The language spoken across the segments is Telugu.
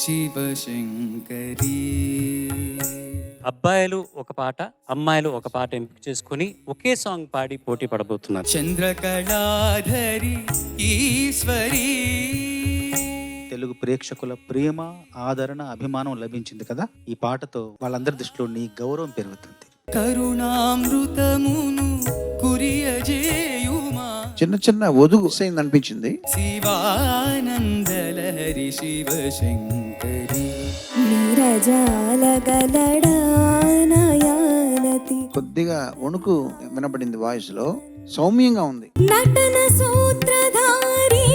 శివశంకరీ. అబ్బాయిలు ఒక పాట, అమ్మాయిలు ఒక పాట ఎంపిక చేసుకుని ఒకే సాంగ్ పాడి పోటీ పడబోతున్నారు. చంద్రకళాధరి ఈశ్వరీ. తెలుగు ప్రేక్షకుల ప్రేమ, ఆదరణ, అభిమానం లభించింది కదా. ఈ పాటతో వాళ్ళందరి దృష్టిలో నీ గౌరవం పెరుగుతుంది. కరుణామృతమును కురియజేయుమా. చిన్న చిన్న ఒదుగు అయింది అనిపించింది. శివానందలహరి శివశంకరీ. కొద్దిగా వణుకు వినపడింది వాయిస్ లో. సౌమ్యంగా ఉంది. నటన సూత్రధారి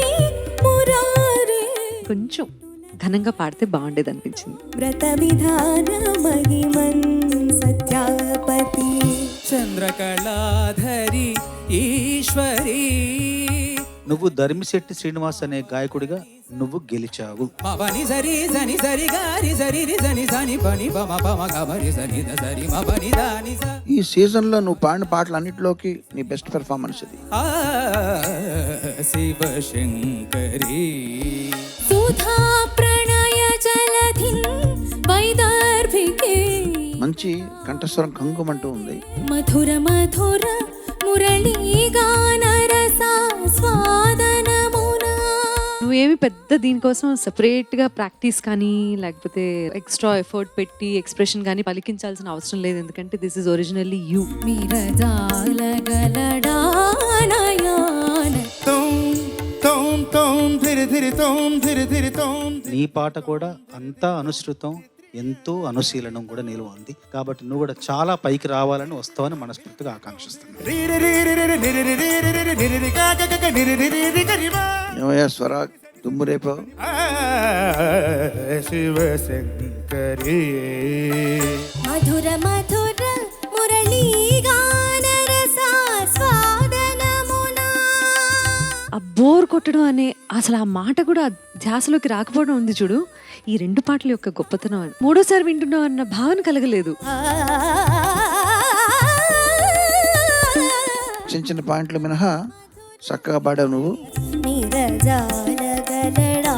మురారి. కొంచెం ఘనంగా పాడితే బాగుండేది అనిపించింది. వ్రత విధాన మహిమన్ సత్యాపతి. చంద్రకళాధరి ఈశ్వరీ. నువ్వు ధర్మిశెట్టి శ్రీనివాస్ అనే గాయకుడిగా నువ్వు గెలిచావు. మబని సరి సని సరి గారి సరి రి సని సని పని పమ పమ గమరి సని ద సరి మబని దాని స. ఈ సీజన్ లో నువ్వు పాడిన పాటలు అన్నిటిలోకి నీ బెస్ట్ పెర్ఫార్మెన్స్ ఇది. శివశంకరీ. సుధా ప్రణయ జలధి వైదర్భికే. మంచి కంఠస్వరం కంగుమంటూ ఉంది. మధుర మధుర మురళీ గాన రసాస్వాదనమున. నువ్వేమి పెద్ద దీనికోసం సెపరేట్ గా ప్రాక్టీస్ కానీ లేకపోతే ఎక్స్ట్రా ఎఫర్ట్ పెట్టి ఎక్స్ప్రెషన్ కానీ పలికించాల్సిన అవసరం లేదు. ఎందుకంటే దిస్ ఇస్ ఒరిజినల్లీ యూ. నీ పాట కూడా అంతా అనుసృతం, ఎంతో అనుశీలనం కూడా నిలువ ఉంది. కాబట్టి నువ్వు కూడా చాలా పైకి రావాలని వస్తావని మనస్ఫూర్తిగా ఆకాంక్షిస్తున్నాను. ఏమయ్యా స్వరా దుమ్ము రేపో. శివశంకరీ. మధుర మధుర మురళీ గాన రసాస్వాదనమున. ఆ బోర్ కొట్టడం అనే అసలు ఆ మాట కూడా ధ్యాసలోకి రాకపోవడం ఉంది చూడు. ఈ రెండు పాటల యొక్క గొప్పతనం అని మూడోసారి వింటున్నావు అన్న భావన కలగలేదు. చిన్న చిన్న పాయింట్లు మినహా చక్కగా పాడావు నువ్వు. నిరజాల గలడా